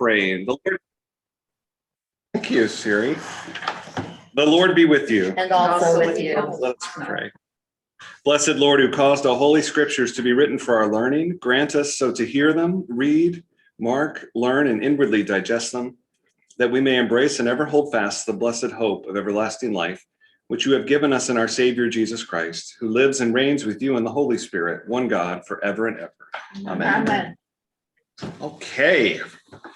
pray. Thank you, Siri. The Lord be with you. And also with you. Let us pray. Blessed Lord, who caused the Holy Scriptures to be written for our learning, grant us so to hear them, read, mark, learn, and inwardly digest them, that we may embrace and ever hold fast the blessed hope of everlasting life, which you have given us in our Savior Jesus Christ, who lives and reigns with you in the Holy Spirit, one God, forever and ever. Amen. Amen. Okay.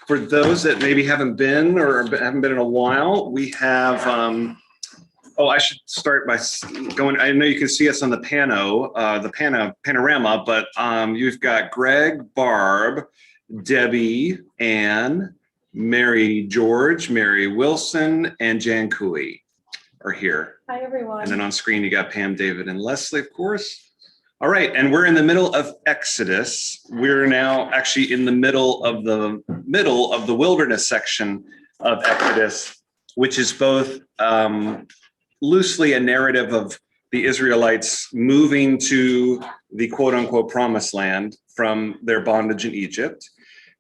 For those that maybe haven't been or haven't been in a while, we have, I should start by going, I know you can see us on the panorama, but you've got Greg, Barb, Debbie, Ann, Mary George, Mary Wilson, and Jan Cooey are here. Hi, everyone. And then on screen, you got Pam, David, and Leslie, of course. All right, and we're in the middle of Exodus. We're now actually in the middle of the wilderness section of Exodus, which is both loosely a narrative of the Israelites moving to the quote unquote promised land from their bondage in Egypt,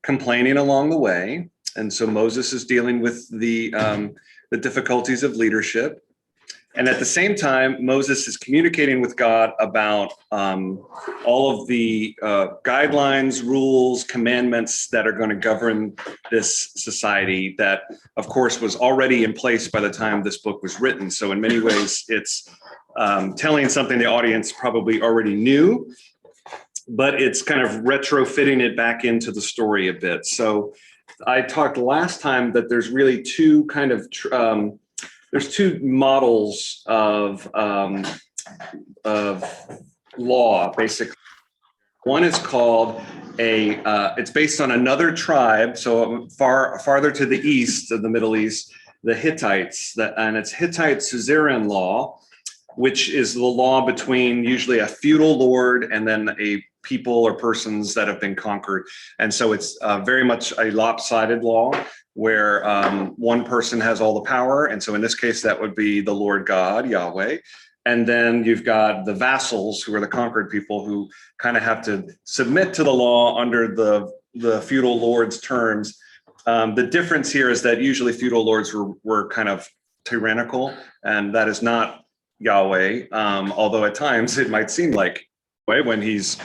complaining along the way. And so Moses is dealing with the difficulties of leadership. And at the same time, Moses is communicating with God about all of the guidelines, rules, commandments that are going to govern this society that, of course, was already in place by the time this book was written. So in many ways, it's telling something the audience probably already knew, but it's kind of retrofitting it back into the story a bit. So I talked last time that there's really two kind of there's two models of law, basically. One is called it's based on another tribe, so farther to the east of the Middle East, the Hittites, and it's Hittite suzerain law, which is the law between usually a feudal lord and then a people or persons that have been conquered. And so it's very much a lopsided law, where one person has all the power. And so in this case, that would be the Lord God, Yahweh. And then you've got the vassals, who are the conquered people, who kind of have to submit to the law under the feudal lord's terms. The difference here is that usually feudal lords were kind of tyrannical, and that is not Yahweh, although at times it might seem like when he's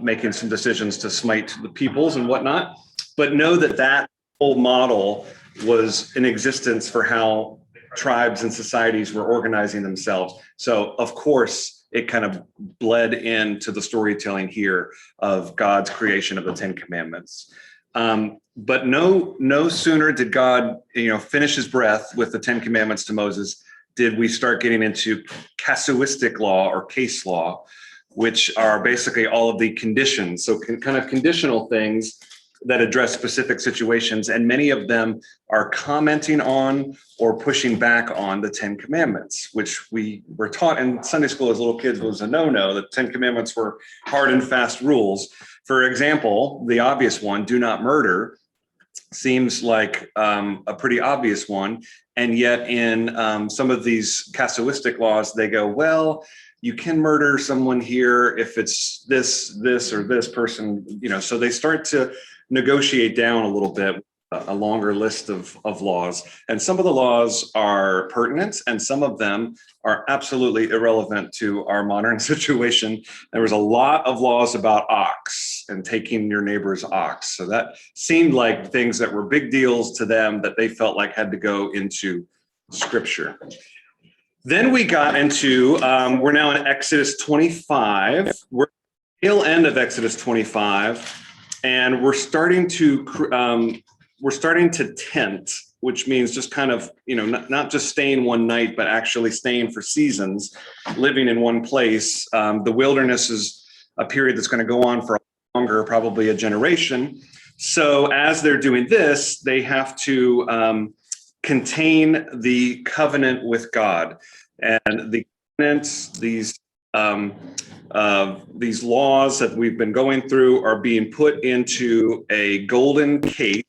making some decisions to smite the peoples and whatnot. But know that whole model was in existence for how tribes and societies were organizing themselves. So of course, it kind of bled into the storytelling here of God's creation of the Ten Commandments. But no sooner did God, finish his breath with the Ten Commandments to Moses, did we start getting into casuistic law or case law, which are basically all of the conditions. So kind of conditional things that address specific situations, and many of them are commenting on or pushing back on the Ten Commandments, which we were taught in Sunday school as little kids was a no-no. The Ten Commandments were hard and fast rules. For example, the obvious one, do not murder, seems like a pretty obvious one. And yet in some of these casuistic laws, they go, well, you can murder someone here if it's this, or this person, so they start to negotiate down a little bit, a longer list of laws. And some of the laws are pertinent, and some of them are absolutely irrelevant to our modern situation. There was a lot of laws about ox and taking your neighbor's ox. So that seemed like things that were big deals to them that they felt like had to go into scripture. Then we got into, we're now in Exodus 25. We're at the tail end of Exodus 25. And we're starting to tent, which means just kind of, not just staying one night, but actually staying for seasons, living in one place. The wilderness is a period that's going to go on for longer, probably a generation. So as they're doing this, they have to contain the covenant with God. And the covenants, these laws that we've been going through are being put into a golden case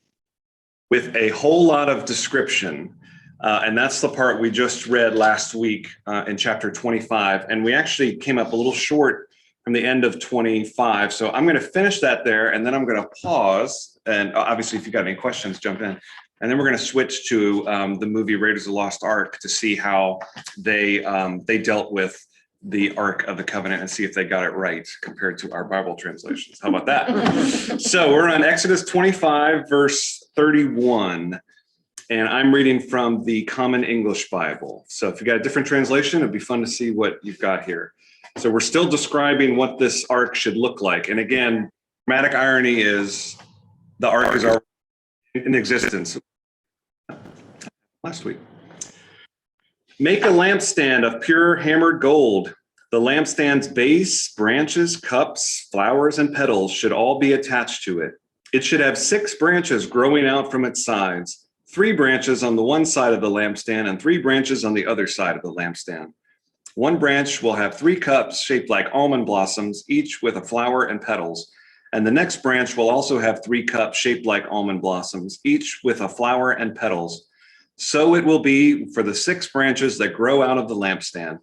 with a whole lot of description. And that's the part we just read last week in chapter 25. And we actually came up a little short from the end of 25. So I'm going to finish that there, and then I'm going to pause and obviously if you got any questions, jump in. And then we're going to switch to the movie Raiders of the Lost Ark to see how they dealt with the Ark of the Covenant and see if they got it right compared to our Bible translations. How about that? So we're on Exodus 25, verse 31. And I'm reading from the Common English Bible. So if you got a different translation, it'd be fun to see what you've got here. So we're still describing what this ark should look like. And again, dramatic irony is the ark is already in existence. Last week. Make a lampstand of pure hammered gold. The lampstand's base, branches, cups, flowers, and petals should all be attached to it. It should have 6 branches growing out from its sides. 3 branches on the one side of the lampstand and 3 branches on the other side of the lampstand. One branch will have 3 cups shaped like almond blossoms, each with a flower and petals. And the next branch will also have 3 cups shaped like almond blossoms, each with a flower and petals. So it will be for the 6 branches that grow out of the lampstand.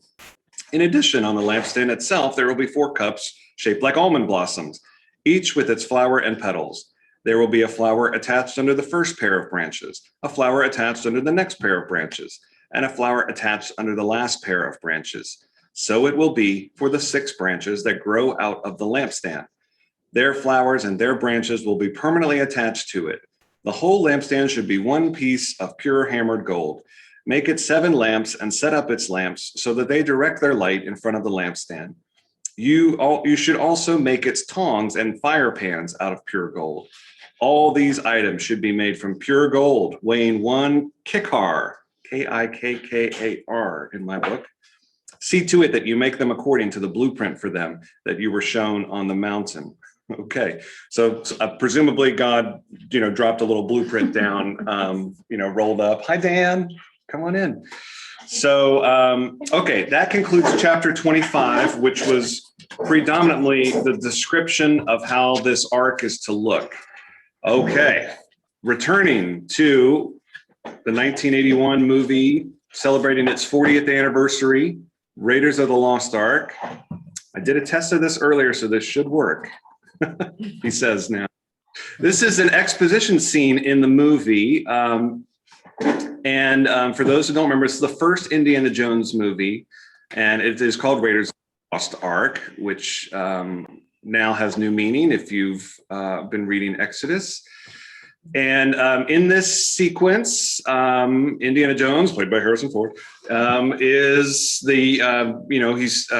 In addition, on the lampstand itself, there will be 4 cups shaped like almond blossoms, each with its flower and petals. There will be a flower attached under the first pair of branches, a flower attached under the next pair of branches, and a flower attached under the last pair of branches. So it will be for the 6 branches that grow out of the lampstand. Their flowers and their branches will be permanently attached to it. The whole lampstand should be one piece of pure hammered gold. Make it 7 lamps and set up its lamps so that they direct their light in front of the lampstand. You should also make its tongs and fire pans out of pure gold. All these items should be made from pure gold, weighing 1 kikar, Kikkar in my book. See to it that you make them according to the blueprint for them that you were shown on the mountain. Okay, so presumably God, dropped a little blueprint down, rolled up. Hi, Dan, come on in. So, okay, that concludes chapter 25, which was predominantly the description of how this ark is to look. Okay, returning to the 1981 movie celebrating its 40th anniversary, Raiders of the Lost Ark. I did a test of this earlier, so this should work, he says now. This is an exposition scene in the movie. And for those who don't remember, it's the first Indiana Jones movie, and it is called Raiders of the Lost Ark, which now has new meaning if you've been reading Exodus. And in this sequence, Indiana Jones, played by Harrison Ford, is he's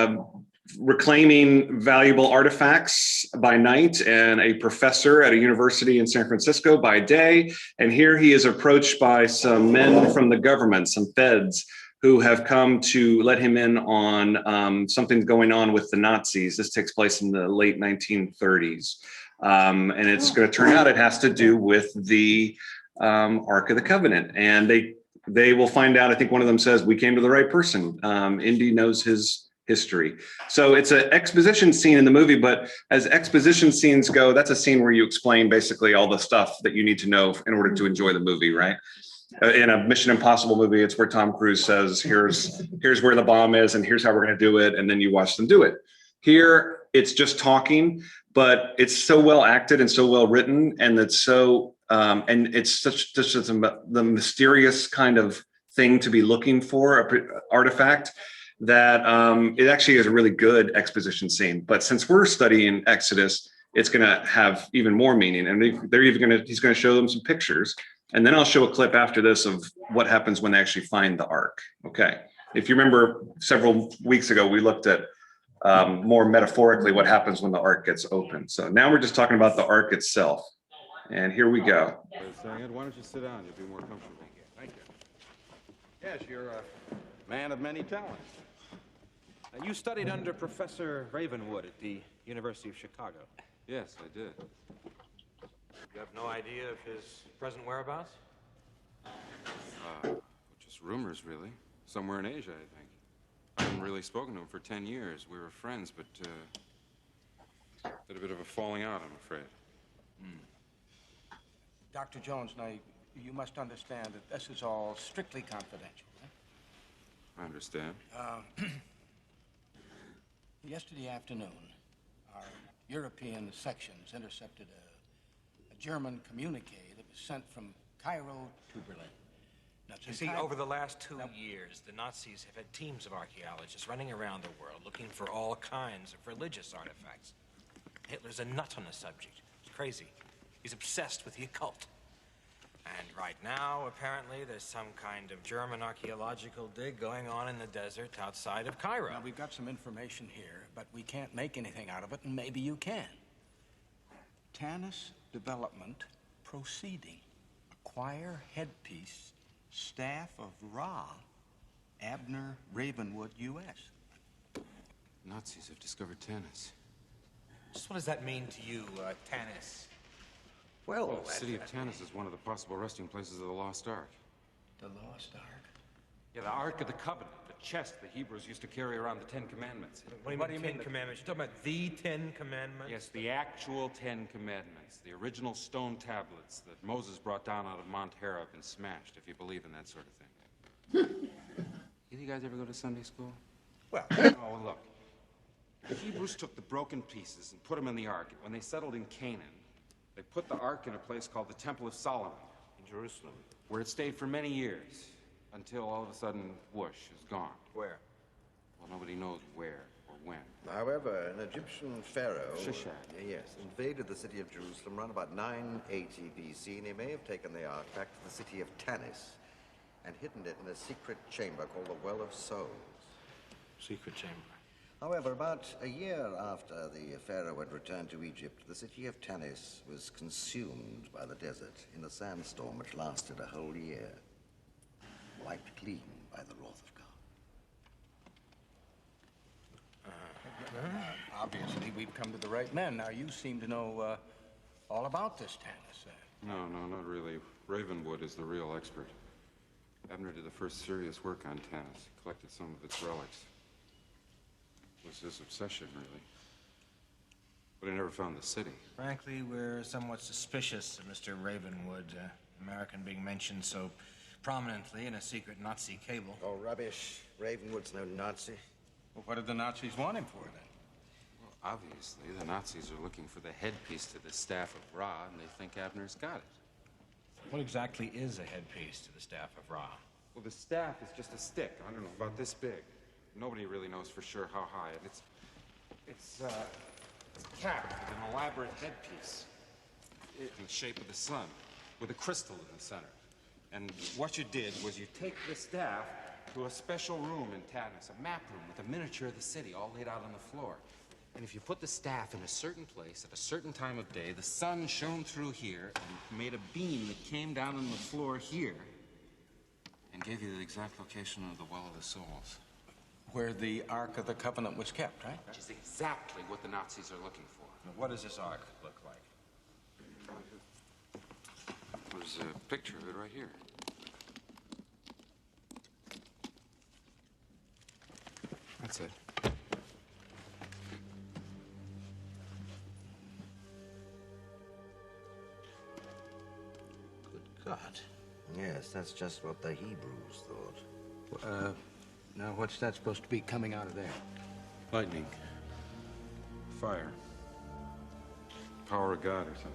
reclaiming valuable artifacts by night and a professor at a university in San Francisco by day. And here he is approached by some men from the government, some feds, who have come to let him in on something going on with the Nazis. This takes place in the late 1930s. And it's going to turn out it has to do with the Ark of the Covenant. And they will find out, I think one of them says, we came to the right person. Indy knows his history. So it's an exposition scene in the movie, but as exposition scenes go, that's a scene where you explain basically all the stuff that you need to know in order to enjoy the movie, right? In a Mission Impossible movie, it's where Tom Cruise says, here's where the bomb is, and here's how we're going to do it, and then you watch them do it. Here, it's just talking, but it's so well acted and so well written, and it's so and it's such the mysterious kind of thing to be looking for, an artifact, that it actually is a really good exposition scene. But since we're studying Exodus, it's going to have even more meaning, and he's going to show them some pictures. And then I'll show a clip after this of what happens when they actually find the ark. Okay. If you remember several weeks ago, we looked at more metaphorically what happens when the ark gets open. So now we're just talking about the ark itself. And here we go. Why don't you sit down? You'll be more comfortable. Thank you. Yes, you're a man of many talents. You studied under Professor Ravenwood at the University of Chicago. Yes, I did. You have no idea of his present whereabouts? Just rumors, really. Somewhere in Asia, I think. I haven't really spoken to him for 10 years. We were friends, but had a bit of a falling out, I'm afraid. Dr. Jones, now, you must understand that this is all strictly confidential. I understand. Yesterday afternoon, our European sections intercepted a German communique that was sent from Cairo to Berlin. Now, You see, over the last 2 years, the Nazis have had teams of archaeologists running around the world looking for all kinds of religious artifacts. Hitler's a nut on the subject. He's crazy. He's obsessed with the occult. And right now, apparently, there's some kind of German archaeological dig going on in the desert outside of Cairo. Now, we've got some information here, but we can't make anything out of it, and maybe you can. Tanis development proceeding. Acquire headpiece, staff of Ra, Abner Ravenwood, U.S. Nazis have discovered Tanis. Just what does that mean to you, Tanis? Well, the city of Tanis is one of the possible resting places of the Lost Ark. The Lost Ark. Yeah, the Ark of the Covenant, the chest the Hebrews used to carry around the Ten Commandments. What do you mean, Commandments? You're talking about the 10 Commandments? Yes, the actual Ten Commandments, the original stone tablets that Moses brought down out of Mount Horeb and smashed, if you believe in that sort of thing. You guys ever go to Sunday school? Well, Oh, look. The Hebrews took the broken pieces and put them in the Ark. When they settled in Canaan, they put the Ark in a place called the Temple of Solomon in Jerusalem. where it stayed for many years, until all of a sudden, whoosh, it's gone. Where? Well, nobody knows where or when. However, an Egyptian pharaoh, Shishak. yes, invaded the city of Jerusalem around about 980 BC, and he may have taken the ark back to the city of Tanis and hidden it in a secret chamber called the Well of Souls. Secret chamber. However, about a year after the pharaoh had returned to Egypt, the city of Tanis was consumed by the desert in a sandstorm which lasted a whole year, wiped clean by the wrath of God. Obviously, we've come to the right men. Now, you seem to know all about this Tanis. No, not really. Ravenwood is the real expert. Abner did the first serious work on Tanis, collected some of its relics. It was his obsession, really. But he never found the city. Frankly, we're somewhat suspicious of Mr. Ravenwood, American being mentioned so prominently in a secret Nazi cable. Oh, rubbish. Ravenwood's no Nazi. Well, what did the Nazis want him for, then? Well, obviously, the Nazis are looking for the headpiece to the staff of Ra, and they think Abner's got it. What exactly is a headpiece to the staff of Ra? Well, the staff is just a stick, I don't know, about this big. Nobody really knows for sure how high, and it's capped with an elaborate headpiece in the shape of the sun, with a crystal in the center. And what you did was you take the staff to a special room in Tanis, a map room with a miniature of the city all laid out on the floor. And if you put the staff in a certain place at a certain time of day, the sun shone through here and made a beam that came down on the floor here and gave you the exact location of the Well of the Souls. Where the Ark of the Covenant was kept, right? Which is exactly what the Nazis are looking for. Now, what does this ark look like? There's a picture of it right here. That's it. Good God. Yes, that's just what the Hebrews thought. Now, what's that supposed to be coming out of there? Lightning. Fire. Power of God or something.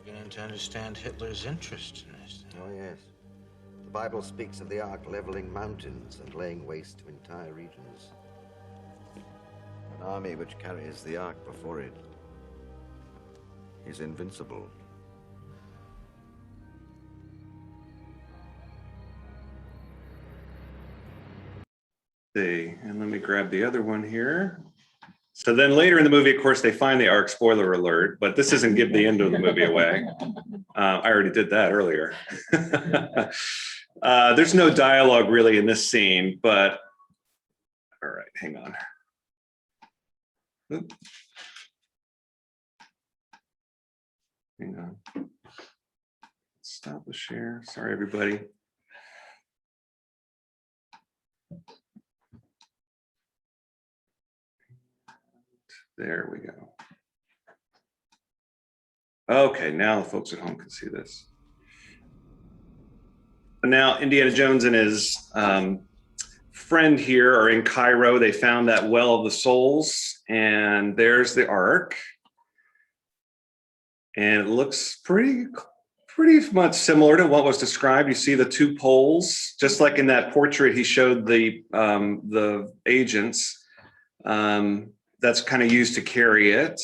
Beginning to understand Hitler's interest in this. Oh, yes. The Bible speaks of the ark leveling mountains and laying waste to entire regions. An army which carries the ark before it is invincible. See, and let me grab the other one here. So then later in the movie, of course, they find the Ark, spoiler alert, but this doesn't give the end of the movie away. I already did that earlier. There's no dialogue really in this scene, but all right, hang on. Oop. Hang on. Stop the share. Sorry, everybody. There we go. Okay, now the folks at home can see this. Now Indiana Jones and his friend here are in Cairo. They found that Well of the Souls, and there's the Ark. and it looks pretty much similar to what was described. You see the two poles, just like in that portrait he showed the agents. That's kind of used to carry it.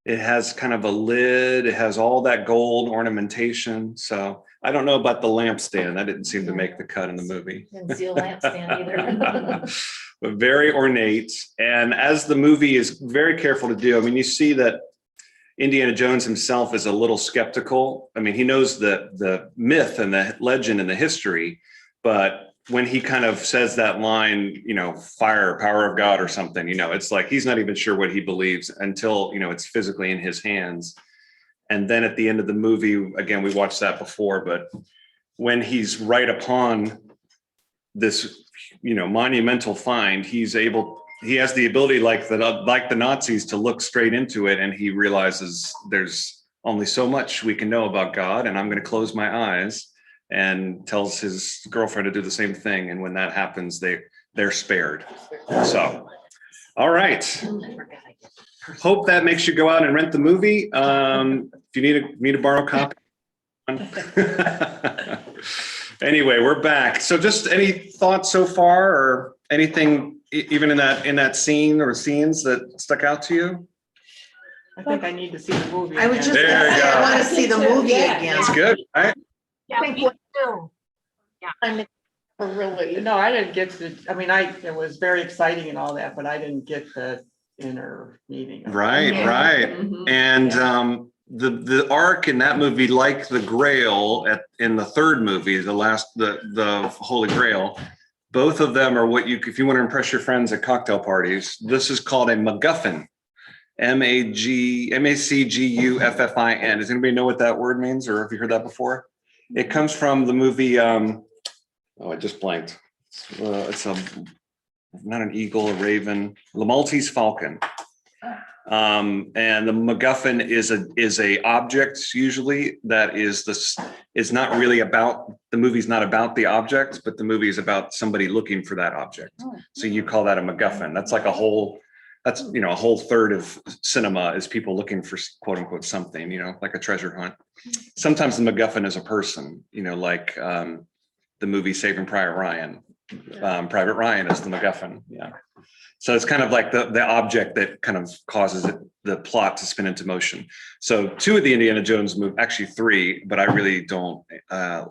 It has kind of a lid. It has all that gold ornamentation. So I don't know about the lampstand. That didn't seem to make the cut in the movie. Didn't see a lampstand either. But very ornate. And as the movie is very careful to do, I mean, you see that Indiana Jones himself is a little skeptical. I mean, he knows the myth and the legend and the history, but when he kind of says that line, fire, power of God or something, it's like he's not even sure what he believes until, it's physically in his hands. And then at the end of the movie, again, we watched that before, but when he's right upon this, monumental find, he has the ability, like the Nazis, to look straight into it, and he realizes there's only so much we can know about God, and I'm going to close my eyes, and tells his girlfriend to do the same thing. And when that happens, they're spared. So, all right. Hope that makes you go out and rent the movie. If you need to borrow a copy. Anyway, we're back. So just any thoughts so far, or anything even in that scene or scenes that stuck out to you? I think I need to see the movie. I was just There gonna you say, go. I want to see the movie again. It's good, right? Yeah, me too. Really? No, I didn't get it was very exciting and all that, but I didn't get the inner meaning. of it. Right. Mhm. And the ark in that movie, like the Grail in the third movie, the Holy Grail, both of them are if you want to impress your friends at cocktail parties, this is called a MacGuffin. MACGUFFIN. Does anybody know what that word means, or have you heard that before? It comes from the movie. I just blanked. It's not an eagle, a raven, the Maltese Falcon. And the MacGuffin is a object usually that is not really about, the movie's not about the object, but the movie is about somebody looking for that object. So you call that a MacGuffin. That's like a whole third of cinema is people looking for quote unquote something, like a treasure hunt. Sometimes the MacGuffin is a person, like the movie Saving Private Ryan. Private Ryan is the MacGuffin. Yeah. So it's kind of like the object that kind of causes the plot to spin into motion. So 2 of the Indiana Jones movies, actually 3, but I really don't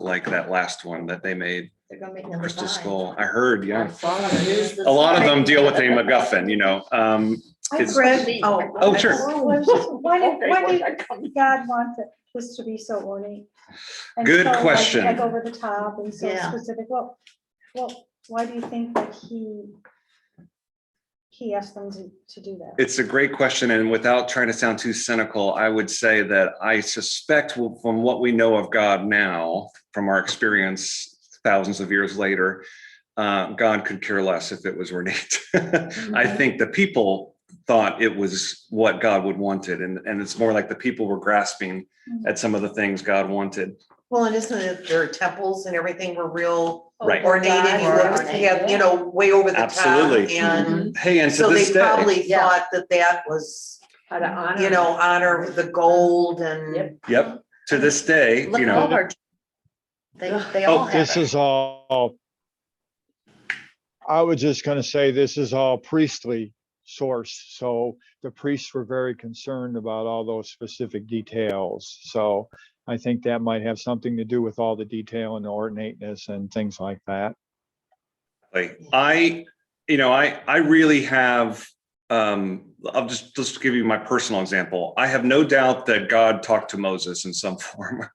like that last one that they made. They're gonna make number Crystal 5. Skull. I heard, yeah. It A lot of them deal with a MacGuffin, I've read, Oh, sure. Why did God want this to be so ornate? And Good so, question. Like over the top and so Yeah. specific. Well, why do you think that he asked them to do that? It's a great question. And without trying to sound too cynical, I would say that I suspect from what we know of God now, from our experience thousands of years later, God could care less if it was ornate. I think the people thought it was what God would wanted. And it's more like the people were grasping at some of the things God wanted. well, and isn't it their temples and everything were real Right. ornate and you looked, way over the top. Absolutely. And Hey, and to so they this day, probably Yeah. thought that was, How to honor. honor the gold and. yep, to this day, Look at all of our. They all have This it. is all, I was just gonna say, this is all priestly source. So the priests were very concerned about all those specific details. So I think that might have something to do with all the detail and the ornateness and things like that. I really have, I'll just give you my personal example. I have no doubt that God talked to Moses in some form.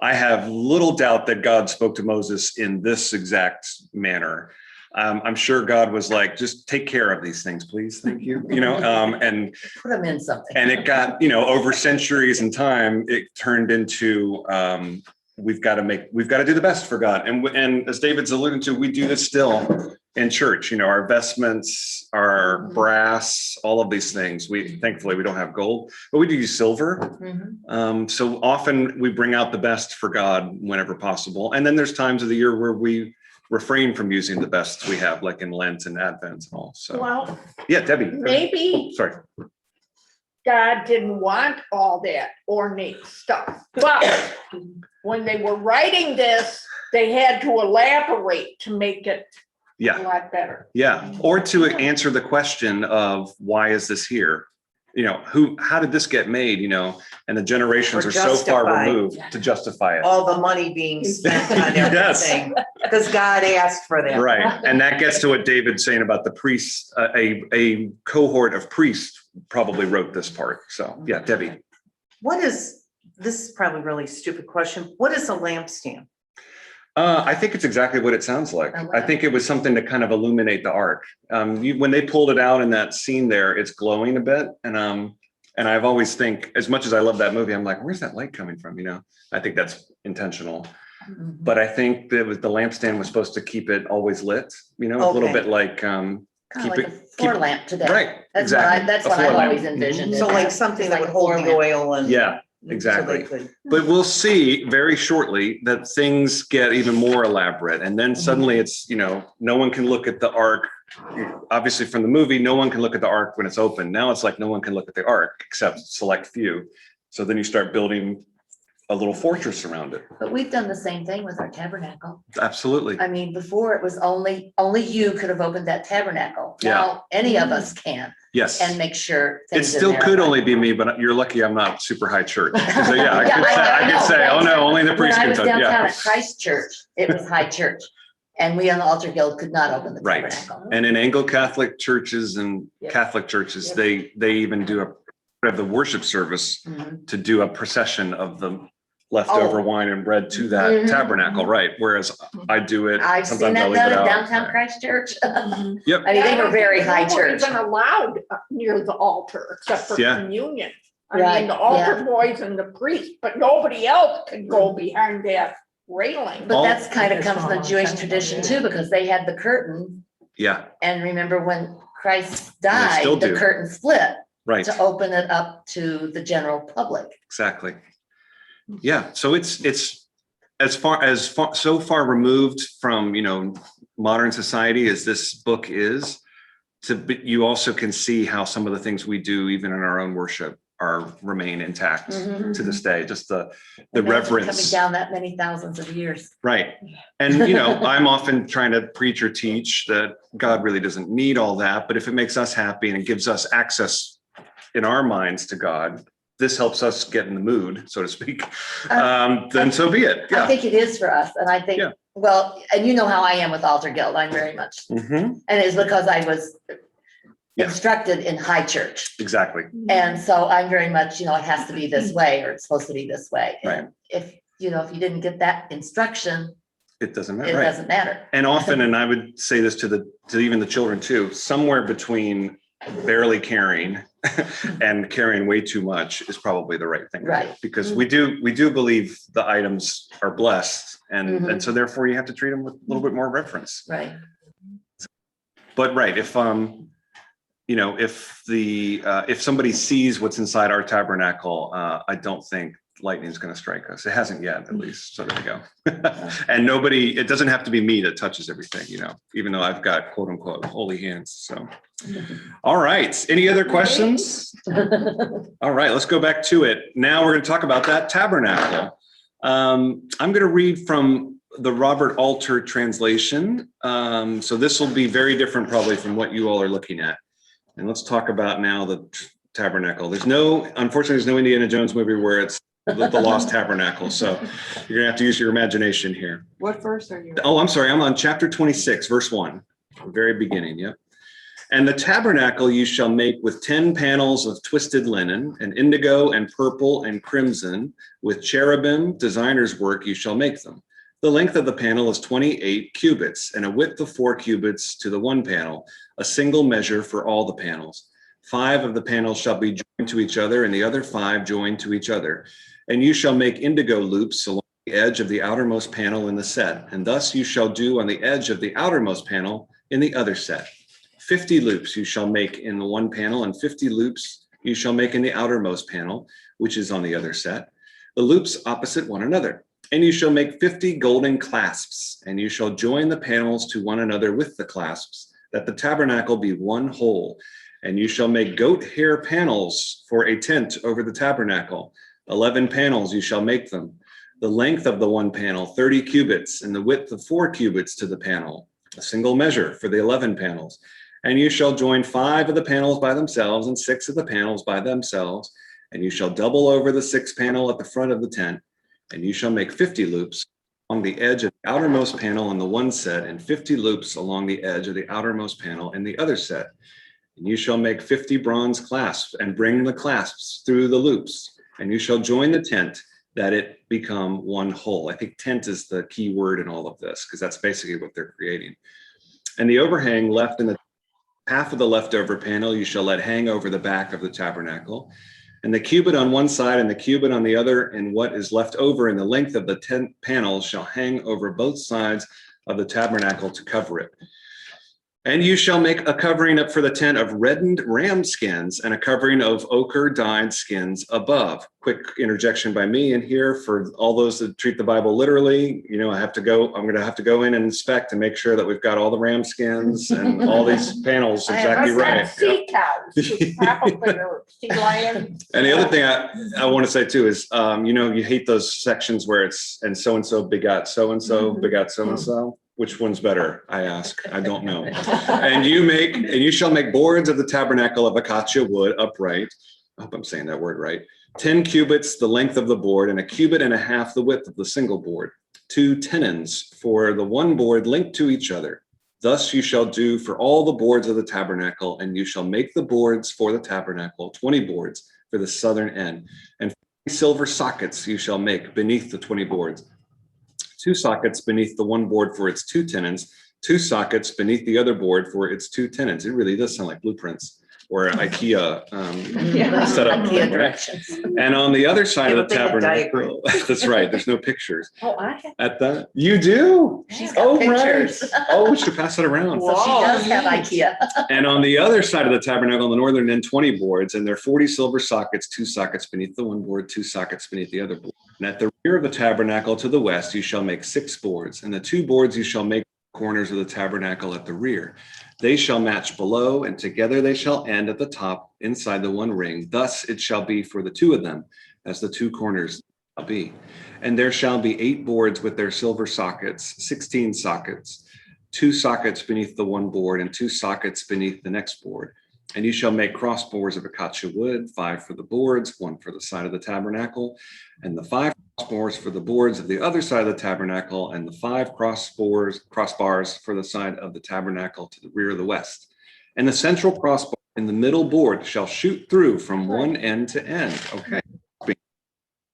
I have little doubt that God spoke to Moses in this exact manner. I'm sure God was like, just take care of these things, please. Thank you. And Put them in something. and it got, over centuries and time, it turned into, we've got to do the best for God. And as David's alluding to, we do this still in church, our vestments, our brass, all of these things. Thankfully we don't have gold, but we do use silver. Mhm. So often we bring out the best for God whenever possible. And then there's times of the year where we refrain from using the best we have, like in Lent and Advent and all. So Well, yeah, Debbie. maybe Sorry. God didn't want all that ornate stuff. But when they were writing this, they had to elaborate to make it a Yeah, lot better. yeah. Or to answer the question of why is this here? How did this get made, and the generations Or are so far justify. removed to justify it. All the money being spent on Yes. everything, because God asked for that. Right. And that gets to what David's saying about the priests, a cohort of priests probably wrote this part. So, yeah, Debbie. This is probably a really stupid question. What is a lampstand? I think it's exactly what it sounds like. I think it was something to kind of illuminate the ark. When they pulled it out in that scene there, it's glowing a bit. And I've always think, as much as I love that movie, I'm like, where's that light coming from? I think that's intentional. But I think that the lampstand was supposed to keep it always lit, a little bit like Kind of like a floor lamp today. Right. That's exactly. that's A what floor I've lamp. always envisioned. So it like as. something It's that like would a hold floor the lamp. oil and. Yeah. so they Exactly. could- But we'll see very shortly that things get even more elaborate. And then suddenly it's, no one can look at the ark. Obviously from the movie, no one can look at the ark when it's open. Now it's like no one can look at the ark except select few. So then you start building a little fortress around it. But we've done the same thing with our tabernacle. Absolutely. I mean, before it was only you could have opened that tabernacle. Yeah. Now any of us can Yes. and make sure. It things in still there could are only right. be me, but you're lucky I'm not super high church. 'Cause, I Yeah, could know, say, oh right. no, only the priest When I can was touch. downtown Yeah. at Christ Church, it was high church. And we on the Altar Guild could not open the Right. tabernacle. And in Anglo-Catholic churches and Yep. Catholic churches, Yep. they even do of the worship service Mhm. to do a procession of the leftover Oh. wine and bread to that Mhm. tabernacle, right? Whereas I do it. I've seen sometimes I that leave done it at out. downtown Christ Church. Yep. I mean, they were very high church. Even allowed near the altar except for Yeah. communion. I Right, mean, the altar yeah. boys and the priest, but nobody else could go behind that railing. But All- that's kind of comes from the Jewish tradition too, because they had the curtain. Yeah, And remember when Christ they still died, the do. curtain split right. to open it up to the general public. Exactly. Yeah. So it's so far removed from, modern society as this book is, you also can see how some of the things we do, even in our own worship, remain intact Mhm. to this day. Just the Imagine reverence. Coming down that many thousands of years. Right. And, I'm often trying to preach or teach that God really doesn't need all that, but if it makes us happy and it gives us access in our minds to God, this helps us get in the mood, so to speak, then so be it. I Yeah. think it is for us. And I think, Yeah. well, and you know how I am with Altar Guild. I'm very much, Mhm. and it's because I was Yeah. instructed in high church. Exactly. And so I'm very much, it has to be this way, or it's supposed to be this way. Right. And if you didn't get that instruction, It doesn't it matter. Right. doesn't matter. And often, and I would say this to even the children too, somewhere between barely caring and caring way too much is probably the right thing. to do. Right. Because we do believe the items are blessed, and Mhm. so therefore you have to treat them with a little bit more reverence. Right. But right, if if somebody sees what's inside our tabernacle, I don't think lightning is going to strike us. It hasn't yet, at least. So there you go. And it doesn't have to be me that touches everything, even though I've got quote unquote holy hands. So, all right. Any other questions? All right, let's go back to it. Now we're going to talk about that tabernacle. I'm going to read from the Robert Alter translation. So this will be very different probably from what you all are looking at. And let's talk about now the tabernacle. Unfortunately, there's no Indiana Jones movie where it's the lost tabernacle. So you're gonna have to use your imagination here. What verse are you? Oh, I'm sorry. I'm on chapter 26, verse 1, very beginning. Yep. And the tabernacle you shall make with 10 panels of twisted linen, and indigo and purple and crimson, with cherubim, designer's work, you shall make them. The length of the panel is 28 cubits, and a width of 4 cubits to the one panel, a single measure for all the panels. 5 of the panels shall be joined to each other, and the other 5 joined to each other. And you shall make indigo loops along the edge of the outermost panel in the set, and thus you shall do on the edge of the outermost panel in the other set. 50 loops you shall make in the one panel, and 50 loops you shall make in the outermost panel, which is on the other set, the loops opposite one another. And you shall make 50 golden clasps, and you shall join the panels to one another with the clasps, that the tabernacle be one whole. And you shall make goat hair panels for a tent over the tabernacle. 11 panels you shall make them. The length of the one panel, 30 cubits, and the width of 4 cubits to the panel, a single measure for the 11 panels. And you shall join 5 of the panels by themselves and 6 of the panels by themselves. And you shall double over the 6th panel at the front of the tent. And you shall make 50 loops along the edge of the outermost panel in the one set, and 50 loops along the edge of the outermost panel in the other set. And you shall make 50 bronze clasps and bring the clasps through the loops. And you shall join the tent that it become one whole. I think tent is the key word in all of this, because that's basically what they're creating. And the overhang left in the half of the leftover panel, you shall let hang over the back of the tabernacle. And the cubit on one side and the cubit on the other, and what is left over in the length of the tent panels shall hang over both sides of the tabernacle to cover it. And you shall make a covering up for the tent of reddened ram skins and a covering of ochre dyed skins above. Quick interjection by me in here for all those that treat the Bible literally. You know, I'm going to have to go in and inspect and make sure that we've got all the ram skins and all these panels exactly right. Sea cows, probably, or sea lions. And the other thing I want to say too is, you know, you hate those sections where it's, and so begot so-and-so, begot so-and-so. Which one's better? I ask. I don't know. And you shall make boards of the tabernacle of acacia wood upright. I hope I'm saying that word right. 10 cubits the length of the board, and a cubit and a half the width of the single board. 2 tenons for the one board linked to each other. Thus you shall do for all the boards of the tabernacle, and you shall make the boards for the tabernacle, 20 boards for the southern end. And 40 silver sockets you shall make beneath the 20 boards. 2 sockets beneath the one board for its 2 tenons, 2 sockets beneath the other board for its 2 tenons. It really does sound like blueprints or IKEA setup. IKEA directions. And on the other side They of the would make a tabernacle, that's right, there's no pictures. Oh, I have. At the, you do? She's got pictures. Right. Oh, we should pass it around. So she does have IKEA. And on the other side of the tabernacle, on the northern end, 20 boards, and there are 40 silver sockets, 2 sockets beneath the one board, 2 sockets beneath the other board. And at the rear of the tabernacle to the west, you shall make 6 boards, and the 2 boards you shall make corners of the tabernacle at the rear. They shall match below, and together they shall end at the top inside the one ring. Thus it shall be for the 2 of them, as the 2 corners shall be. And there shall be 8 boards with their silver sockets, 16 sockets, 2 sockets beneath the one board, and 2 sockets beneath the next board. And you shall make crossbars of acacia wood, 5 for the boards, 1 for the side of the tabernacle, and the 5 crossbars for the boards of the other side of the tabernacle, and the 5 crossbars for the side of the tabernacle to the rear of the west. And the central crossbar in the middle board shall shoot through from one end to end. Okay.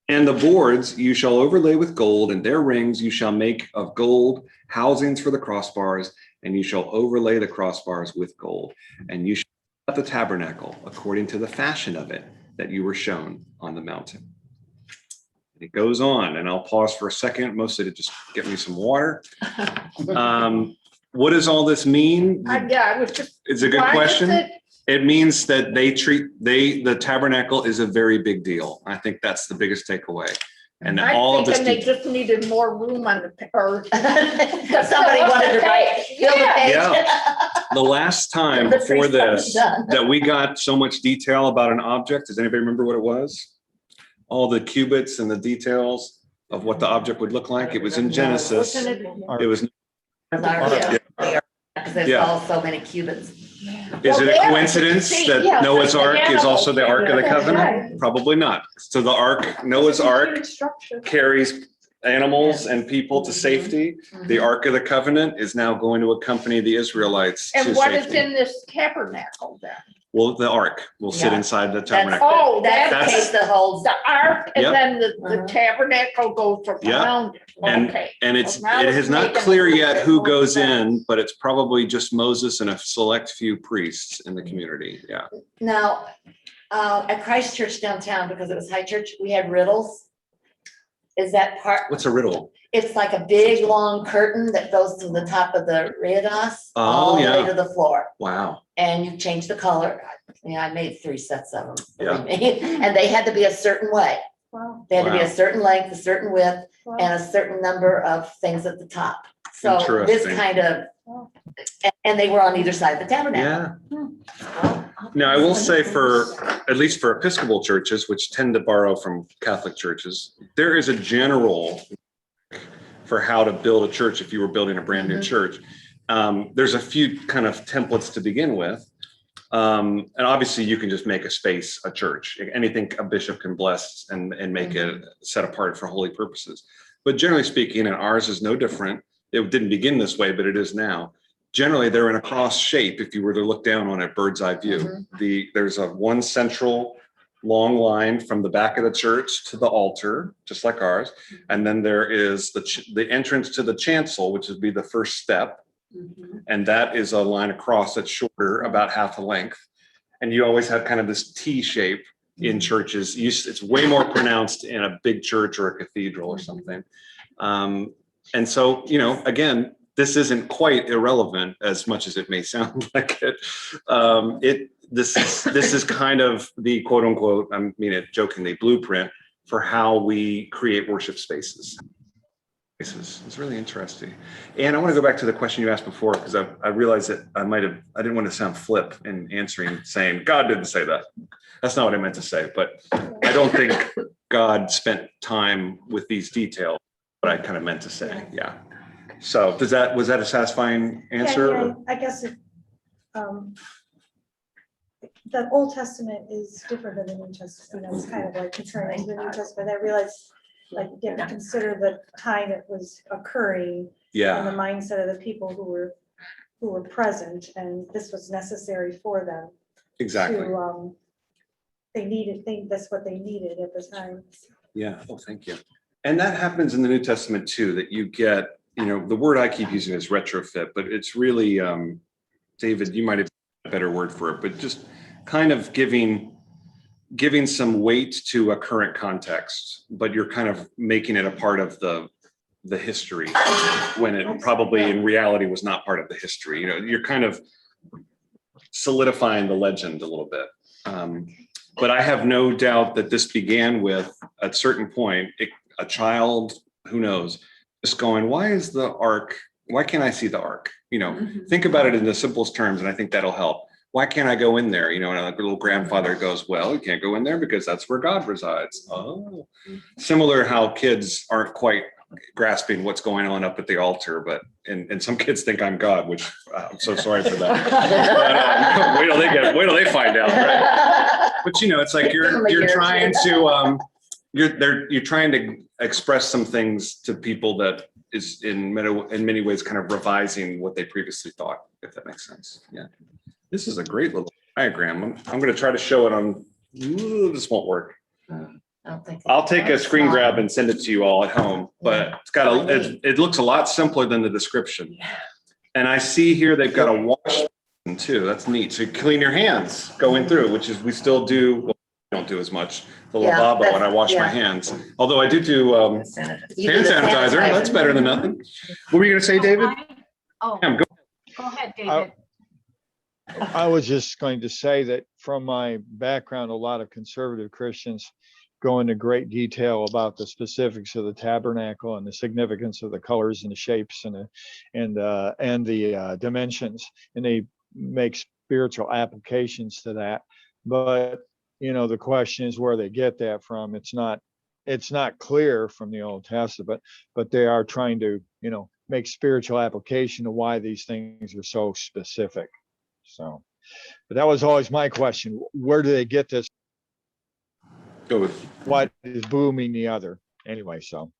And the boards you shall overlay with gold, and their rings you shall make of gold, housings for the crossbars, and you shall overlay the crossbars with gold. And you shall set the tabernacle according to the fashion of it that you were shown on the mountain. And it goes on, and I'll pause for a second, mostly to just get me some water. What does all this mean? Yeah, I was just. It's a good question. It means that the tabernacle is a very big deal. I think that's the biggest takeaway. And all of this. They just needed more room on the, or. Somebody wanted to write, fill the page. Yeah. The last time before this that we got so much detail about an object, does anybody remember what it was? All the cubits and the details of what the object would look like. It was in Genesis. It was. Because there's all so many cubits. Is it a coincidence that Noah's Ark is also the Ark of the Covenant? Probably not. So the Ark, Noah's Ark carries animals and people to safety. The Ark of the Covenant is now going to accompany the Israelites to safety. And what is in this tabernacle then? Well, the Ark will sit inside the tabernacle. Oh, that's the whole. The ark, and then the tabernacle goes around it. Okay. And it is not clear yet who goes in, but it's probably just Moses and a select few priests in the community. Yeah. Now, at Christ Church downtown, because it was high church, we had riddles. Is that part? What's a riddle? It's like a big long curtain that goes to the top of the reredos, all the way to the floor. Wow. And you change the color. I made 3 sets of them. And they had to be a certain way. Wow. They had to be a certain length, a certain width, and a certain number of things at the top. So this Interesting. kind of, and they were on either side of the tabernacle. Yeah. Now, I will say at least for Episcopal churches, which tend to borrow from Catholic churches, there is a general for how to build a church if you were building a brand new church. There's a few kind of templates to begin with. And obviously you can just make a space, a church, anything a bishop can bless and make it set apart for holy purposes. But generally speaking, and ours is no different. It didn't begin this way, but it is now. Generally, they're in a cross shape. If you were to look down on a bird's eye view, there's a one central long line from the back of the church to the altar, just like ours. And then there is the entrance to the chancel, which would be the first step. And that is a line across that's shorter, about half the length. And you always have kind of this T shape in churches. It's way more pronounced in a big church or a cathedral or something. And so, again, this isn't quite irrelevant as much as it may sound like it. This is kind of the quote unquote, I mean it jokingly, blueprint for how we create worship spaces. It's really interesting. And I want to go back to the question you asked before, because I realized that I didn't want to sound flip in answering, saying God didn't say that. That's not what I meant to say, but I don't think God spent time with these details, what I kind of meant to say. Yeah. So was that a satisfying answer? Yeah, I guess the Old Testament is different than the New Testament. It's kind of like concerning the New Testament. I realized, like, you have to consider the time it was occurring and Yeah, the mindset of the people who were present, and this was necessary for them. exactly. That's what they needed at the time. Yeah. Oh, thank you. And that happens in the New Testament too, that you get, the word I keep using is retrofit, but it's really, David, you might have a better word for it, but just kind of giving some weight to a current context, but you're kind of making it a part of the history when it probably in reality was not part of the history. You're kind of solidifying the legend a little bit. But I have no doubt that this began with, at a certain point, a child, who knows, just going, why can't I see the ark? Think about it in the simplest terms, and I think that'll help. Why can't I go in there? And like a little grandfather goes, well, you can't go in there because that's where God resides. Oh, similar how kids aren't quite grasping what's going on up at the altar, but and some kids think I'm God, which I'm so sorry for that. But, wait till they find out, right? But it's like you're trying to you're trying to express some things to people that is in many ways kind of revising what they previously thought, if that makes sense. Yeah. This is a great little diagram. I'm going to try to show it on. This won't work. I'll take a screen grab and send it to you all at home. But it's got it looks a lot simpler than the description. And I see here they've got a wash button too. That's neat. So you clean your hands going through, which is we still do. Well, we don't do as much. The lavabo, and I wash my hands. Although I do hand sanitizer. That's better than nothing. What were you going to say, David? Go ahead, David. I was just going to say that from my background, a lot of conservative Christians go into great detail about the specifics of the tabernacle and the significance of the colors and the shapes and the dimensions, and they make spiritual applications to that. But the question is where they get that from. It's not clear from the Old Testament, but they are trying to make spiritual application of why these things are so specific. So, but that was always my question. Where do they get this? Go with what is booming the other anyway? So,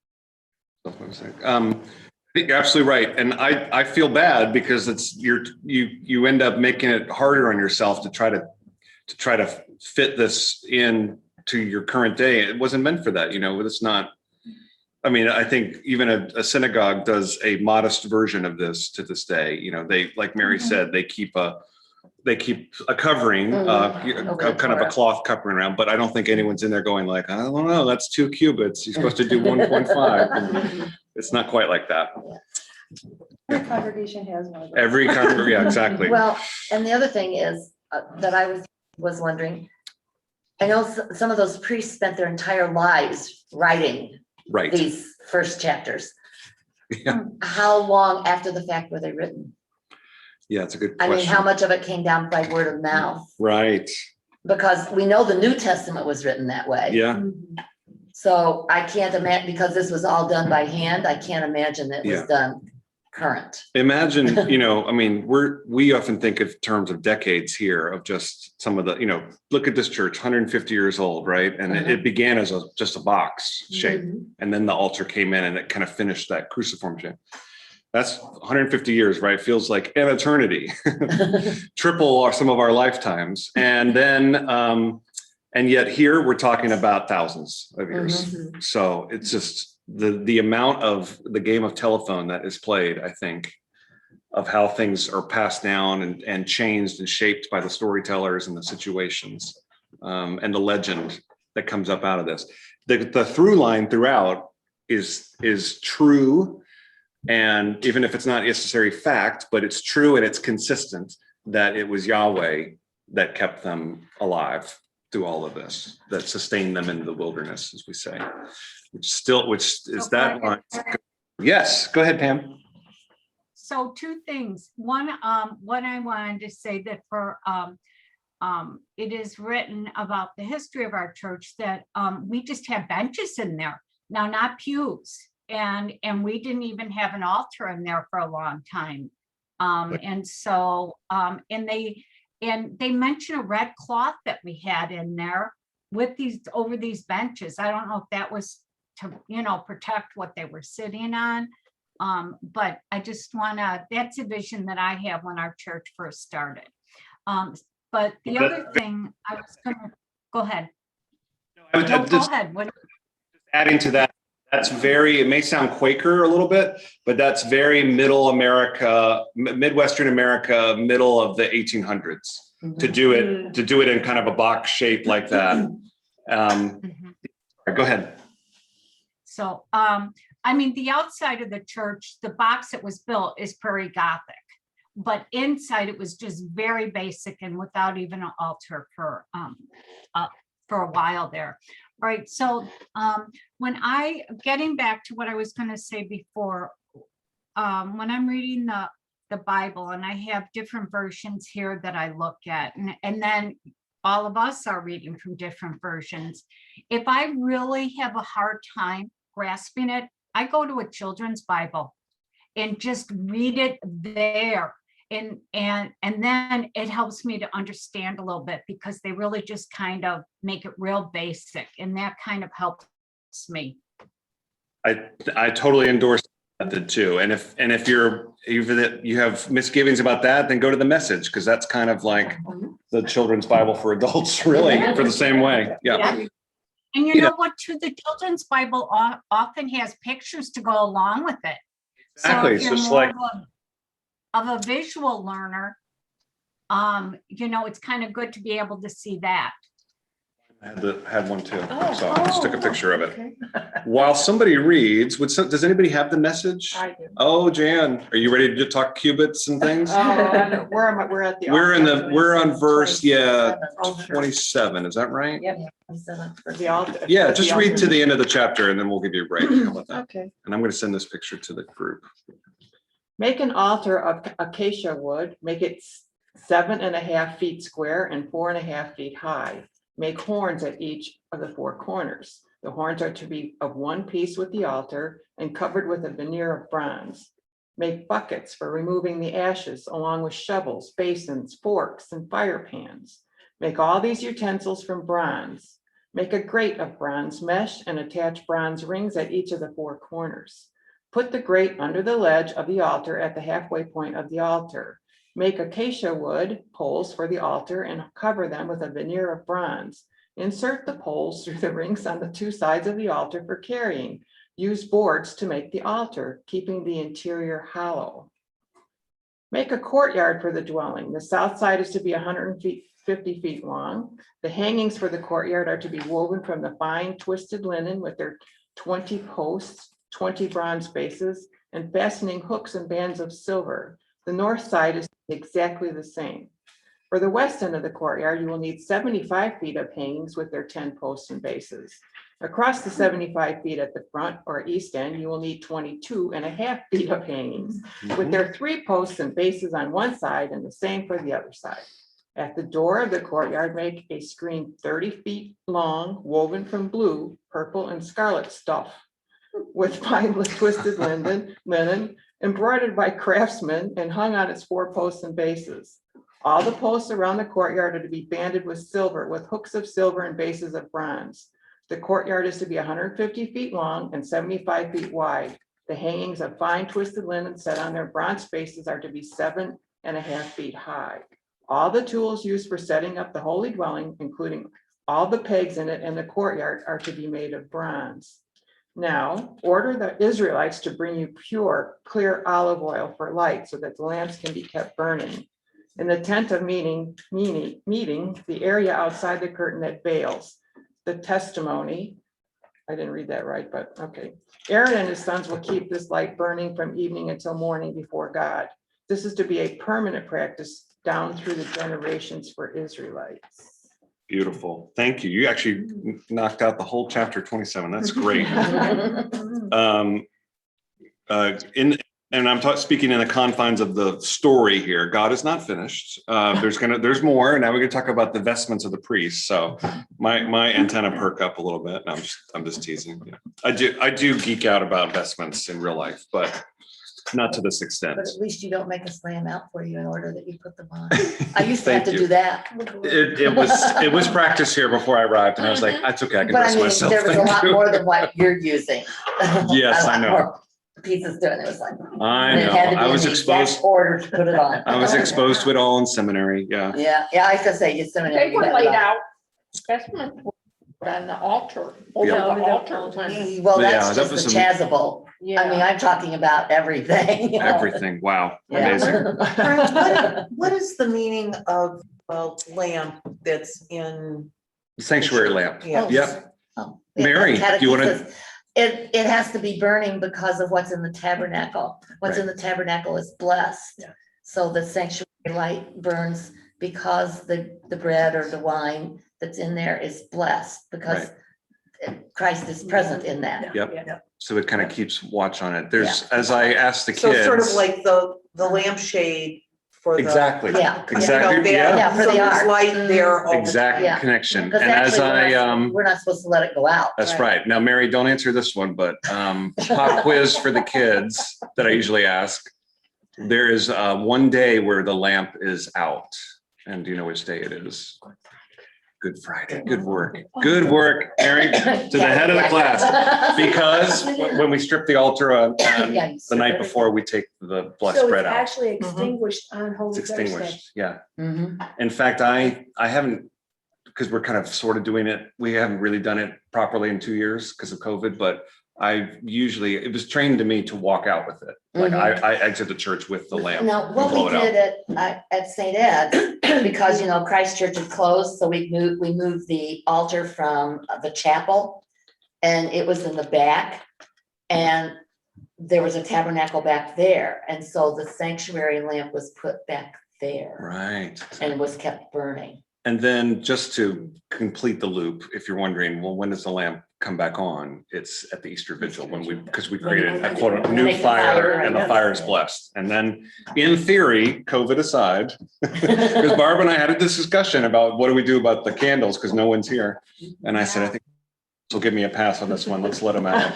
I think you're absolutely right, and I feel bad because it's you end up making it harder on yourself to try to fit this in to your current day. It wasn't meant for that, It's not. I mean, I think even a synagogue does a modest version of this to this day. They, like Mary said, they keep a covering, kind of a cloth covering around, but I don't think anyone's in there going like, I don't know, that's 2 cubits. You're supposed to do 1.5. It's not quite like that. Every congregation has one. Yeah, exactly. Well, and the other thing is that I was wondering, I know some of those priests spent their entire lives writing right. these first chapters. Yeah. How long after the fact were they written? Yeah, it's a good I mean, how question. much of it came down by word of mouth? Right. Because we know the New Testament was written that way. Yeah. So I can't imagine, because this was all done by hand, I can't imagine that it Yeah. was done current. Imagine, I mean, we often think of terms of decades here of just some of the, look at this church, 150 years old, right? And it began as just a box shape. And then the altar came in and it kind of finished that cruciform shape. That's 150 years, right? Feels like an eternity, triple some of our lifetimes. And then, and yet here we're talking about thousands of years. So it's just the amount of the game of telephone that is played, I think, of how things are passed down and changed and shaped by the storytellers and the situations, and the legend that comes up out of this. The through line throughout is true. And even if it's not necessary fact, but it's true and it's consistent that it was Yahweh that kept them alive through all of this, that sustained them in the wilderness, as we say, which is that line. Yes, go ahead, Pam. So two things. One, what I wanted to say that for it is written about the history of our church that we just have benches in there now, not pews. And we didn't even have an altar in there for a long time. And so, and they mention a red cloth that we had in there with over these benches. I don't know if that was to, protect what they were sitting on. But I just that's a vision that I have when our church first started. But the other thing I was gonna, go ahead. No, go ahead. What? Adding to that, it may sound Quaker a little bit, but that's very middle America, Midwestern America, middle of the 1800s to do it in kind of a box shape like that. Go ahead. So, I mean, the outside of the church, the box that was built is Prairie Gothic, but inside it was just very basic and without even an altar for a while there. Right. So getting back to what I was going to say before, when I'm reading the Bible and I have different versions here that I look at, and then all of us are reading from different versions. If I really have a hard time grasping it, I go to a children's Bible and just read it there. And then it helps me to understand a little bit because they really just kind of make it real basic, and that kind of helps me. I totally endorse that too. And if you have misgivings about that, then go to the Message, because that's kind of like the children's Bible for adults, really, for the same way. Yeah. And you know what, too? The children's Bible often has pictures to go along with it. Exactly. So It's if you're just more like of a visual learner, it's kind of good to be able to see that. I had one too. So I just took a picture of it. While somebody reads, does anybody have the Message? I do. Oh, Jan, are you ready to talk qubits and things? Where am I? We're at the. We're on verse 27. 27. Is that right? Yep. The altar. Yeah, just read to the end of the chapter and then we'll give you a break. How about that? Okay. And I'm going to send this picture to the group. Make an altar of acacia wood, make it 7.5 feet square and 4.5 feet high. Make horns at each of the 4 corners. The horns are to be of one piece with the altar and covered with a veneer of bronze. Make buckets for removing the ashes, along with shovels, basins, forks, and fire pans. Make all these utensils from bronze. Make a grate of bronze mesh and attach bronze rings at each of the 4 corners. Put the grate under the ledge of the altar at the halfway point of the altar. Make acacia wood poles for the altar and cover them with a veneer of bronze. Insert the poles through the rings on the 2 sides of the altar for carrying. Use boards to make the altar, keeping the interior hollow. Make a courtyard for the dwelling. The south side is to be 150 feet long. The hangings for the courtyard are to be woven from the fine twisted linen with their 20 posts, 20 bronze bases, and fastening hooks and bands of silver. The north side is exactly the same. For the west end of the courtyard, you will need 75 feet of hangings with their 10 posts and bases. Across the 75 feet at the front or east end, you will need 22.5 feet of hangings, with their 3 posts and bases on one side and the same for the other side. At the door of the courtyard, make a screen 30 feet long, woven from blue, purple, and scarlet stuff, with finely twisted linen embroidered by craftsmen and hung on its 4 posts and bases. All the posts around the courtyard are to be banded with silver, with hooks of silver and bases of bronze. The courtyard is to be 150 feet long and 75 feet wide. The hangings of fine twisted linen set on their bronze bases are to be 7.5 feet high. All the tools used for setting up the holy dwelling, including all the pegs in it and the courtyard, are to be made of bronze. Now, order the Israelites to bring you pure, clear olive oil for light so that the lamps can be kept burning. In the tent of meeting, the area outside the curtain that veils, the testimony, I didn't read that right, but okay. Aaron and his sons will keep this light burning from evening until morning before God. This is to be a permanent practice down through the generations for Israelites. Beautiful. Thank you. You actually knocked out the whole chapter 27. That's great. And I'm speaking in the confines of the story here. God is not finished. There's more. Now we're going to talk about the vestments of the priests. So my antenna perk up a little bit. No, I'm just teasing. Yeah. I do geek out about vestments in real life, but not to this extent. But at least you don't make us lay them out for you in order that you put them on. I used to have to do that. It was practice here before I arrived, and I was like, that's okay. I can But I dress mean, myself. there was a Thank lot you. more than what you're using. Yes, A lot I know. more Pieces doing it. It was like. I and it know. had to be I in was the exact exposed. Order to put it on. I was exposed to it all in seminary. Yeah. Yeah, I could say just seminary. They were laid out. Vestments were on the altar, over Yeah. the altar. when- Well, Yeah, that's that just was the some- chasuble. I mean, Yeah. I'm talking about everything. you know. Everything. Wow. Yeah. Amazing. What is the meaning of a lamp that's in? Sanctuary lamp. Yeah. Yep. Oh, Mary, do you wanna- catechesis. It has to be burning because of what's in the tabernacle. What's in the tabernacle is blessed. Yeah. So the sanctuary light burns because the bread or the wine that's in there is blessed because Christ is present in that. Yep. So it kind of keeps watch on it. There's, as I asked the So kids. sort of like the lampshade for the. Exactly. Yeah. Exactly. You know, Yeah. Yeah, for so the there's ark. light there all the Exact time. Yeah. connection. And Because as actually, we're not supposed to let it go out. that's right. Now, Mary, don't answer this one, but pop quiz for the kids that I usually ask. There is one day where the lamp is out. And do you know which day it is? Good Friday. Good work. Good work, Mary, to the head of the class. Because when we strip the altar on Yeah, you the strip night everything. before, we take the blessed So bread it's out. actually extinguished on It's Holy Thursday. extinguished. Yeah. Mhm. In fact, I haven't, because we're kind of sort of doing it, we haven't really done it properly in 2 years because of COVID, but it was trained to me to walk out with it. Like I exit the church with the lamp. Now, and what blow we it out. did at St. Ed's, because, Christ Church had closed, so we moved the altar from the chapel. And it was in the back, and there was a tabernacle back there, and so the sanctuary lamp was put back there. Right. And was kept burning. And then just to complete the loop, if you're wondering, well, when does the lamp come back on? It's at the Easter Vigil because we created a quote unquote new Make the fire, fire and the right. fire is blessed. And then in theory, COVID aside, because Barb and I had this discussion about what do we do about the candles because no one's here. And I said, I think will give me a pass on this one. Let's let them out.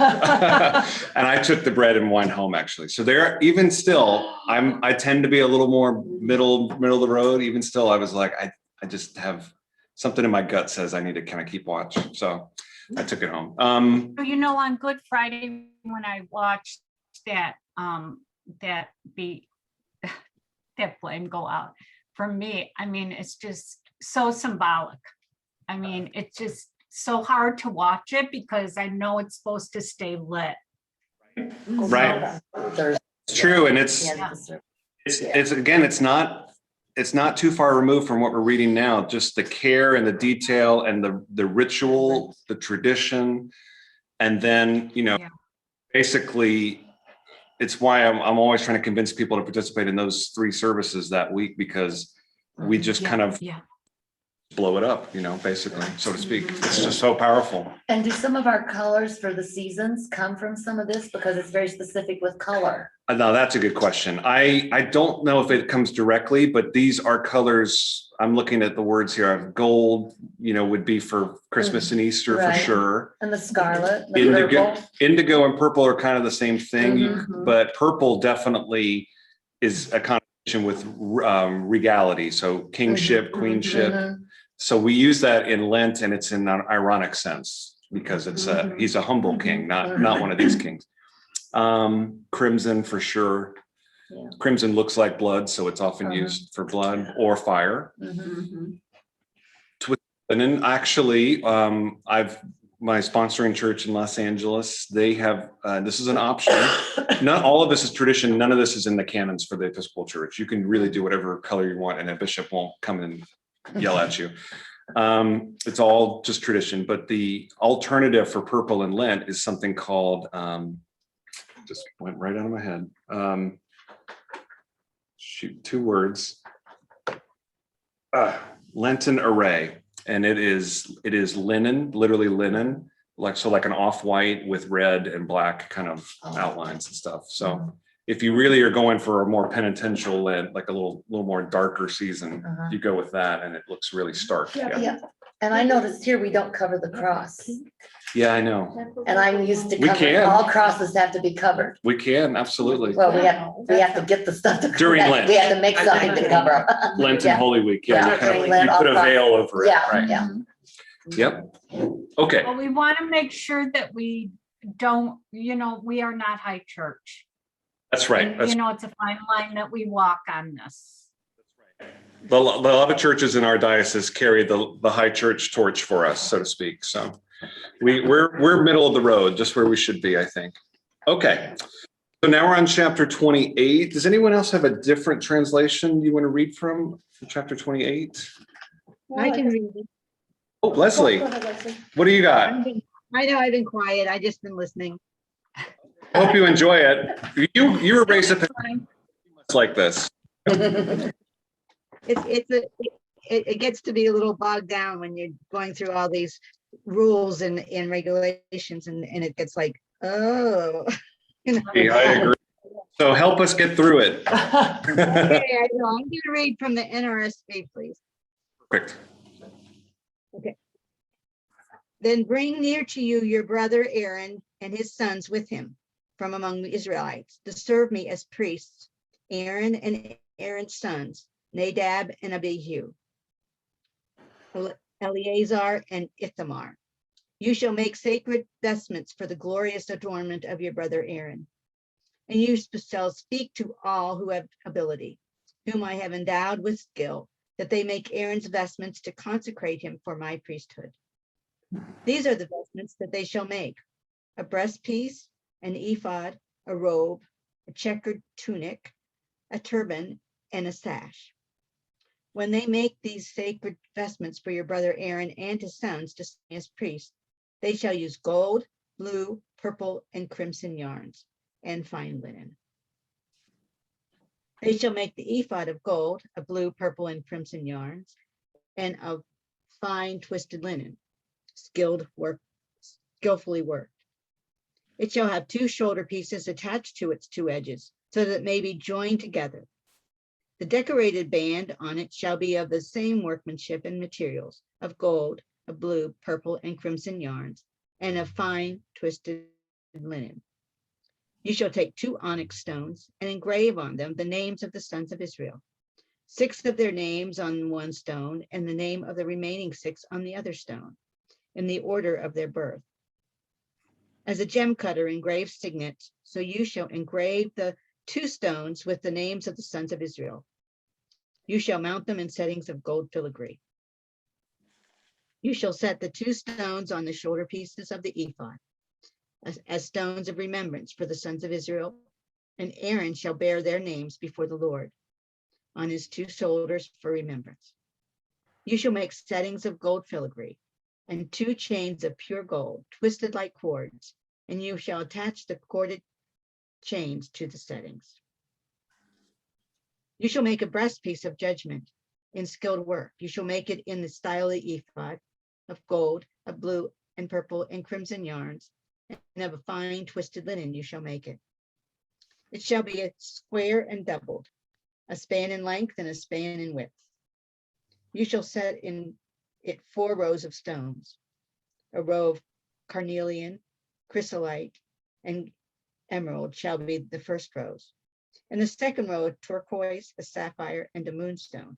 And I took the bread and wine home actually. So there, even still, I tend to be a little more middle of the road. Even still, I was like, I just have something in my gut says I need to kind of keep watch. So I took it home. On Good Friday, when I watched that flame go out, for me, I mean, it's just so symbolic. I mean, it's just so hard to watch it because I know it's supposed to stay lit. Right. There's- It's true. And it's not too far removed from what we're reading now, just the care and the detail and the ritual, the tradition. And then, basically it's why I'm always trying to convince people to participate in those 3 services that week, because we just kind of blow it up, basically, so to speak. It's just so powerful. And do some of our colors for the seasons come from some of this? Because it's very specific with color. No, that's a good question. I don't know if it comes directly, but these are colors. I'm looking at the words here. Gold, would be for Christmas and Easter for Right. sure. And the scarlet, the Indigo, purple. indigo and purple are kind of the same thing, Mhm. but purple definitely is a connotation with regality. So kingship, queenship. Mhm. So we use that in Lent, and it's in an ironic sense because it's he's a humble king, not one of these kings. Crimson for sure. Yeah. Crimson looks like blood, so it's often used for blood or fire. Mhm. And then actually, my sponsoring church in Los Angeles, they have, this is an option. Not all of this is tradition. None of this is in the canons for the Episcopal Church. You can really do whatever color you want and a bishop won't come and yell at you. It's all just tradition, but the alternative for purple and Lent is something called, just went right out of my head. Shoot, 2 words. Lenten array. And it is linen, literally linen, like an off-white with red and black kind of outlines and stuff. So if you really are going for a more penitential Lent, like a little more darker season, you go with that, and it looks really stark. Yeah. And I noticed here we don't cover the cross. Yeah, I know. And I'm used to We cover, can. all crosses have to be covered. We can, absolutely. Well, we have to get the stuff to. During Lent. We have to make something to cover. Lent Yeah. and Holy Week. Yeah, Yeah, you kind of, during Lent, you put a all veil over it. Yeah, Right. yeah. Yep. Okay. Well, we want to make sure that we don't, we are not high church. That's right. And, That's it's a fine line that we walk on this. a lot of churches in our diocese carry the high church torch for us, so to speak. So we're middle of the road, just where we should be, I think. Okay. So now we're on chapter 28. Does anyone else have a different translation you want to read from chapter 28? I can read it. Oh, Leslie, Go ahead, Leslie. what do you got? I know, I've been quiet. I just been listening. I hope you enjoy it. You were raised up like this. It gets to be a little bogged down when you're going through all these rules and regulations, and it gets like, oh. Yeah, I agree. So help us get through it. Okay, I know. I'm going to read from the NRSV, please. Perfect. Okay. Then bring near to you your brother Aaron and his sons with him from among the Israelites to serve me as priests, Aaron and Aaron's sons, Nadab and Abihu, Eleazar and Ithamar. You shall make sacred vestments for the glorious adornment of your brother Aaron. And you shall speak to all who have ability, whom I have endowed with skill, that they make Aaron's vestments to consecrate him for my priesthood. These are the vestments that they shall make: a breastpiece, an ephod, a robe, a checkered tunic, a turban, and a sash. When they make these sacred vestments for your brother Aaron and his sons to serve as priests, they shall use gold, blue, purple, and crimson yarns, and fine linen. They shall make the ephod of gold, of blue, purple, and crimson yarns, and of fine twisted linen, skillfully worked. It shall have 2 shoulder pieces attached to its 2 edges, so that it may be joined together. The decorated band on it shall be of the same workmanship and materials, of gold, of blue, purple, and crimson yarns, and of fine twisted linen. You shall take 2 onyx stones and engrave on them the names of the sons of Israel, 6 of their names on one stone, and the name of the remaining 6 on the other stone, in the order of their birth. As a gem cutter engraves signets, so you shall engrave the 2 stones with the names of the sons of Israel. You shall mount them in settings of gold filigree. You shall set the 2 stones on the shoulder pieces of the ephod as stones of remembrance for the sons of Israel, and Aaron shall bear their names before the Lord on his 2 shoulders for remembrance. You shall make settings of gold filigree and 2 chains of pure gold, twisted like cords, and you shall attach the corded chains to the settings. You shall make a breastpiece of judgment in skilled work. You shall make it in the style of the ephod, of gold, of blue and purple and crimson yarns, and of a fine twisted linen you shall make it. It shall be a square and doubled, a span in length and a span in width. You shall set in it 4 rows of stones. A row of carnelian, chrysolite, and emerald shall be the first rows. And the second row, a turquoise, a sapphire, and a moonstone.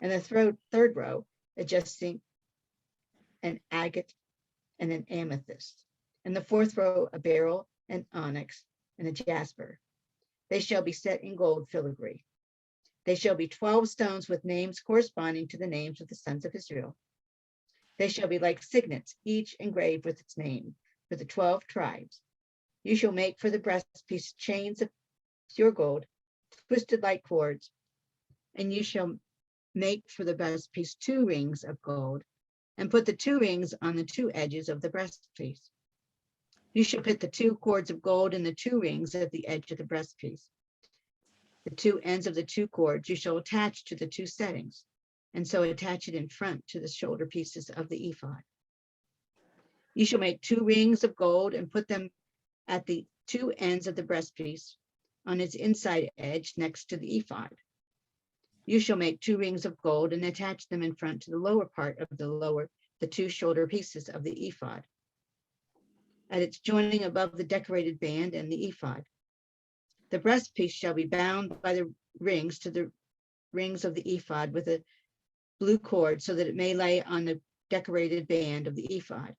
And the third row, a jacinth, an agate, and an amethyst. And the fourth row, a beryl, an onyx, and a jasper. They shall be set in gold filigree. They shall be 12 stones with names corresponding to the names of the sons of Israel. They shall be like signets, each engraved with its name, for the 12 tribes. You shall make for the breastpiece chains of pure gold, twisted like cords, and you shall make for the breastpiece 2 rings of gold, and put the 2 rings on the 2 edges of the breastpiece. You shall put the 2 cords of gold in the 2 rings at the edge of the breastpiece. The 2 ends of the 2 cords you shall attach to the 2 settings, and so attach it in front to the shoulder pieces of the ephod. You shall make 2 rings of gold and put them at the 2 ends of the breastpiece on its inside edge next to the ephod. You shall make 2 rings of gold and attach them in front to the lower part of the 2 shoulder pieces of the ephod, at its joining above the decorated band and the ephod. The breastpiece shall be bound by the rings to the rings of the ephod with a blue cord, so that it may lay on the decorated band of the ephod,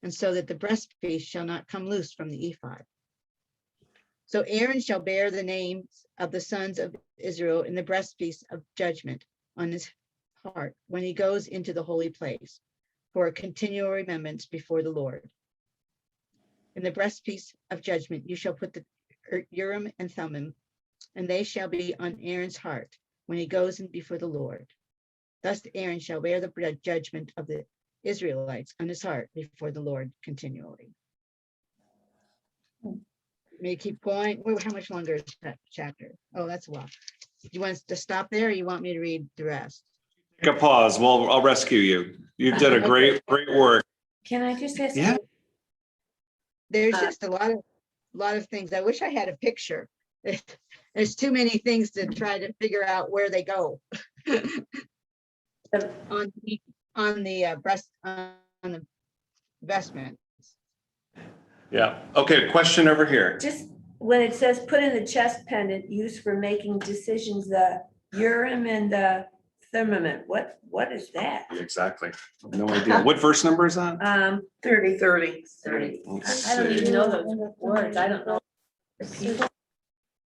and so that the breastpiece shall not come loose from the ephod. So Aaron shall bear the names of the sons of Israel in the breastpiece of judgment on his heart when he goes into the holy place, for a continual remembrance before the Lord. In the breastpiece of judgment you shall put the Urim and Thummim, and they shall be on Aaron's heart when he goes in before the Lord. Thus Aaron shall bear the judgment of the Israelites on his heart before the Lord continually. May keep going. How much longer is that chapter? Oh, that's a lot. Do you want us to stop there, or you want me to read the rest? Take a pause. Well, I'll rescue you. You did a great work. Can I just ask? Yeah. There's just a lot of things. I wish I had a picture. There's too many things to try to figure out where they go. on the vestment. Yeah. Okay. Question over here. Just when it says put in the chest pendant used for making decisions, the Urim and the Thummim, what is that? Exactly. No idea. What verse number is that? 30. 30. Let's I don't see. even know those words. I don't know.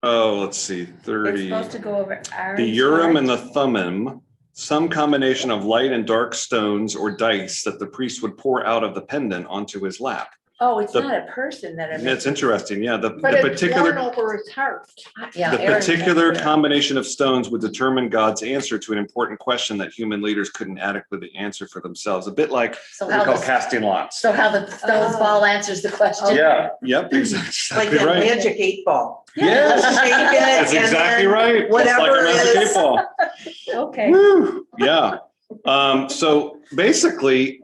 Oh, let's see. It's 30. supposed to go over Aaron's The Urim and the heart. Thummim, some combination of light and dark stones or dice that the priest would pour out of the pendant onto his lap. Oh, it's the- not a person that. It's interesting. Yeah. The But it's worn particular. over his heart. Yeah. The Aaron's particular heart. combination of stones would determine God's answer to an important question that human leaders couldn't adequately answer for themselves. A bit like So what we how call the- casting lots. So how the stones fall answers the question. Yeah, yep, Like exactly that right. magic 8 ball. Yes, Shake it that's and exactly then right. Just like whatever a magic is- eight ball. Okay. Woo, yeah. So basically,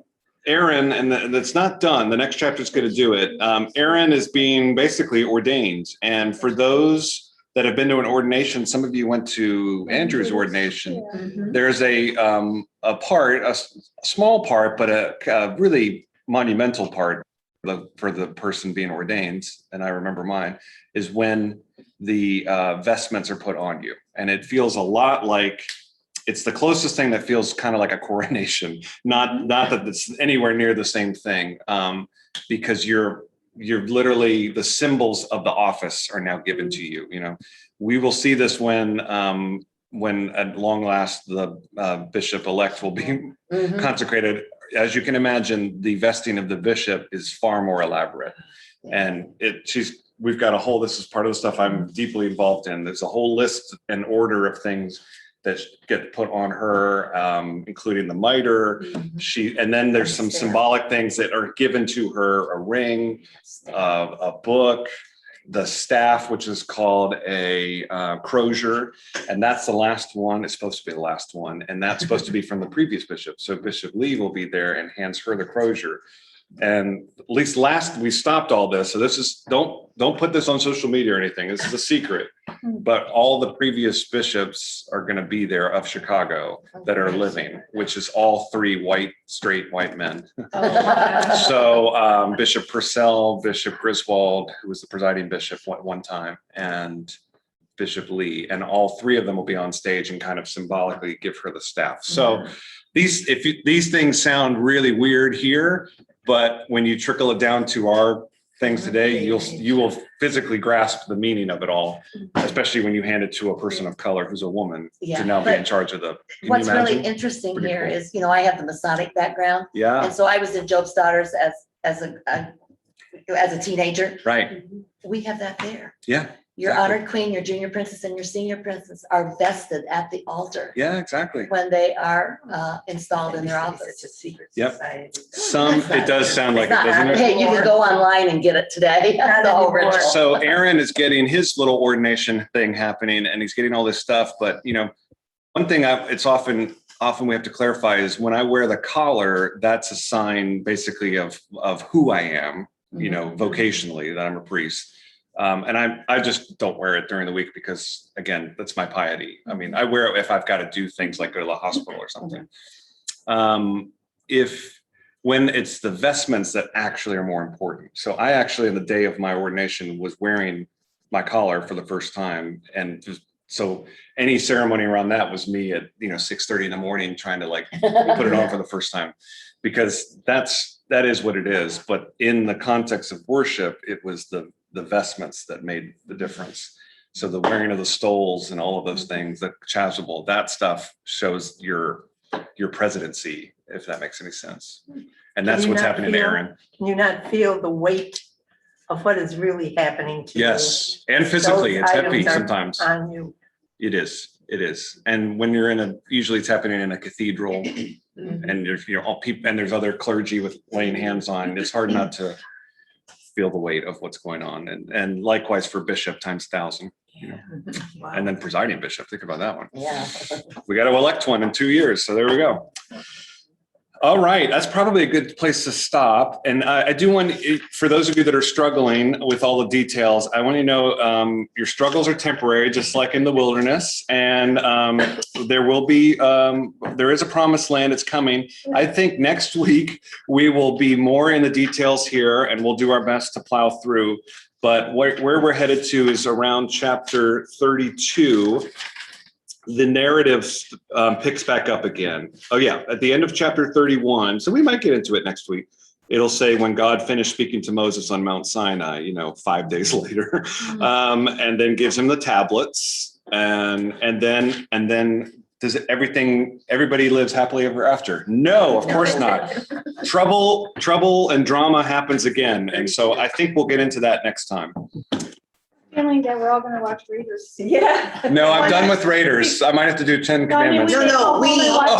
Aaron, and it's not done. The next chapter is going to do it. Aaron is being basically ordained. And for those that have been to an ordination, some of you went to Andrew's ordination. Mhm. There's a part, a small part, but a really monumental part for the person being ordained. And I remember mine is when the vestments are put on you. And it feels a lot like, it's the closest thing that feels kind of like a coronation, not that it's anywhere near the same thing, because you're literally, the symbols of the office are now given to you. You know, we will see this when at long last the bishop elect will be Mhm. consecrated. As you can imagine, the vesting of the bishop is far more elaborate, and we've got a whole. This is part of the stuff I'm deeply involved in. There's a whole list and order of things that get put on her, including the mitre. And then there's some symbolic things that are given to her: a ring, a book, the staff, which is called a crozier, and that's the last one. It's supposed to be the last one, and that's supposed to be from the previous bishop. So Bishop Lee will be there and hands her the crozier. And at least we stopped all this. So this is, don't put this on social media or anything. This is a secret. But all the previous bishops are going to be there of Chicago that are living, which is all 3 straight white men. So Bishop Purcell, Bishop Griswold, who was the presiding bishop one time, and Bishop Lee, and all 3 of them will be on stage and kind of symbolically give her the staff. So these things sound really weird here, but when you trickle it down to our things today, you will physically grasp the meaning of it all, especially when you hand it to a person of color who's a woman to now be in charge of the. What's really interesting here is, I have the Masonic background. Yeah. And so I was in Job's Daughters as a teenager. Right. We have that there. Yeah. Your exactly. honored queen, your junior princess, and your senior princess are vested at the altar Yeah, exactly. when they are installed in their office. Such a secret Yep. society. It does sound like it, It's not- doesn't it? Hey, you can go online and get it today. Not The whole anymore. ritual. So Aaron is getting his little ordination thing happening, and he's getting all this stuff. But one thing it's often we have to clarify is when I wear the collar, that's a sign basically of who I am, vocationally, that I'm a priest. And I just don't wear it during the week because, again, that's my piety. I mean, I wear it if I've got to do things like go to the hospital or something. When it's the vestments that actually are more important. So I actually, in the day of my ordination, was wearing my collar for the first time. And so any ceremony around that was me at 6:30 in the morning trying to put it on for the first time, because that is what it is. But in the context of worship, it was the vestments that made the difference. So the wearing of the stoles and all of those things, the chasuble, that stuff shows your presidency, if that makes any sense. And that's what's happening to Aaron. Can you not feel the weight of what is really happening to you? Yes, and physically, Those it's heavy items are sometimes. On you. It is. And when you're usually it's happening in a cathedral, and there's all people, and there's other clergy with laying hands on, it's hard not to feel the weight of what's going on. And likewise for bishop times 1,000, Wow. and then presiding bishop, think about that one. Yeah. We got to elect one in 2 years, so there we go. All right, that's probably a good place to stop. And I do want, for those of you that are struggling with all the details, I want you to know your struggles are temporary, just like in the wilderness. And there is a promised land. It's coming. I think next week we will be more in the details here, and we'll do our best to plow through. But where we're headed to is around chapter 32. The narrative picks back up again. Oh yeah, at the end of chapter 31, so we might get into it next week. It'll say when God finished speaking to Moses on Mount Sinai, 5 days later, and then gives him the tablets, and then does everybody lives happily ever after? No, of course not. Trouble and drama happens again, and so I think we'll get into that next time. Feeling that we're all gonna watch Raiders. Yeah. No, I'm done with Raiders. I might have to do 10 Commandments. No, we. All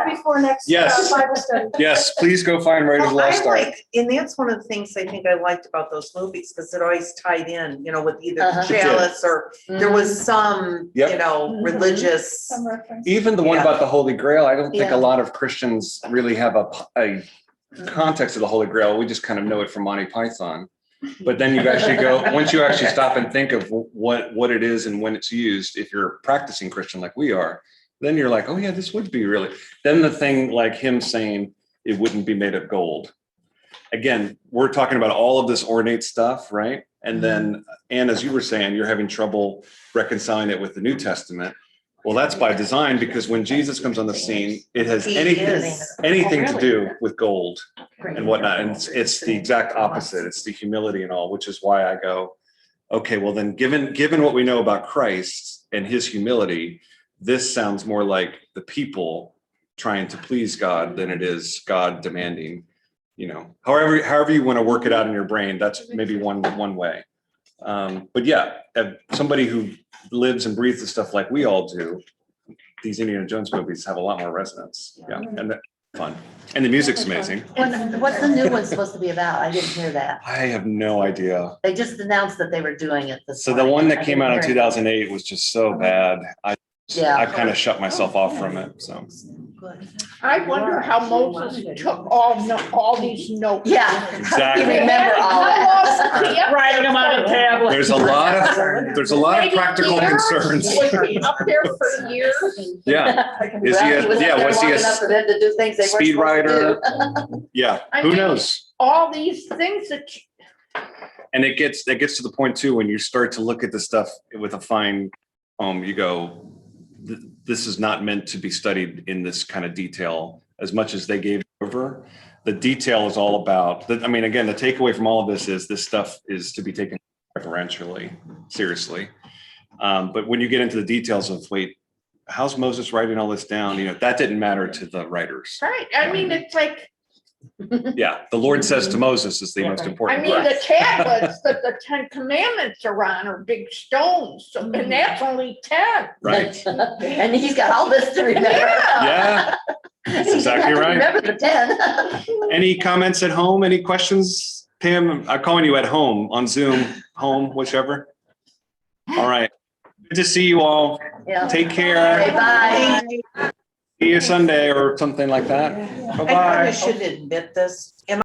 before next Yes. Bible study. Yes, please go find Raiders Well, I Lost Ark. and that's one of the things I think I liked about those movies, because it always tied in, with either Uh-huh. the chalice or there was some, Yep. religious. Some reference. Even the one Yeah. about the Holy Grail, I don't think Yeah. a lot of Christians really have a context of the Holy Grail. We just kind of know it from Monty Python. But then you actually once you actually stop and think of what it is and when it's used, if you're a practicing Christian like we are, then you're like, oh yeah, this would be really. Then the thing like him saying it wouldn't be made of gold. Again, we're talking about all of this ornate stuff, right? And then, and as you were saying, you're having trouble reconciling it with the New Testament. Well, that's by design, because when Jesus comes on the scene, it has He anything is. to do with gold and whatnot. And it's the exact opposite. It's the humility and all, which is why I go, okay, well then given what we know about Christ and his humility, this sounds more like the people trying to please God than it is God demanding, however you want to work it out in your brain, that's maybe one way. But yeah, somebody who lives and breathes the stuff like we all do, these Indiana Jones movies have a lot more resonance. Yeah. And fun. And the music's amazing. What's the new one supposed to be about? I didn't hear that. I have no idea. They just announced that they were doing it this So the morning. one I that came didn't out in hear it. 2008 was just so bad. Yeah. I kind of shut myself off from it, so. I wonder how Moses took all these notes. Yeah. Exactly. You remember all that. Writing them on a tablet. There's a lot of practical concerns. Was he up there for years? Yeah, is Well, he was a, yeah, up there was he long a enough for them to do things they weren't speed supposed to rider? do. Yeah, I who mean- knows? All these things that, And it gets to the point too, when you start to look at the stuff with a fine comb, you go, this is not meant to be studied in this kind of detail as much as they gave over. The detail is all about, I mean, again, the takeaway from all of this is this stuff is to be taken referentially, seriously. But when you get into the details of, wait, how's Moses writing all this down? You know, that didn't matter to the writers. right, I mean, it's like, Yeah, the Lord says to Moses is the most I important mean, part. the tablets that the 10 Commandments are on are big stones, so- and that's only 10. Right, And he's got all this to remember. yeah, that's exactly right. Remember the 10. Any comments at home? Any questions? Pam, I'm calling you at home, on Zoom, home, whichever. All right. Good to see you all. Yeah. Take Okay, care. bye. See you Sunday or something like that. I Bye-bye. probably should admit this. Am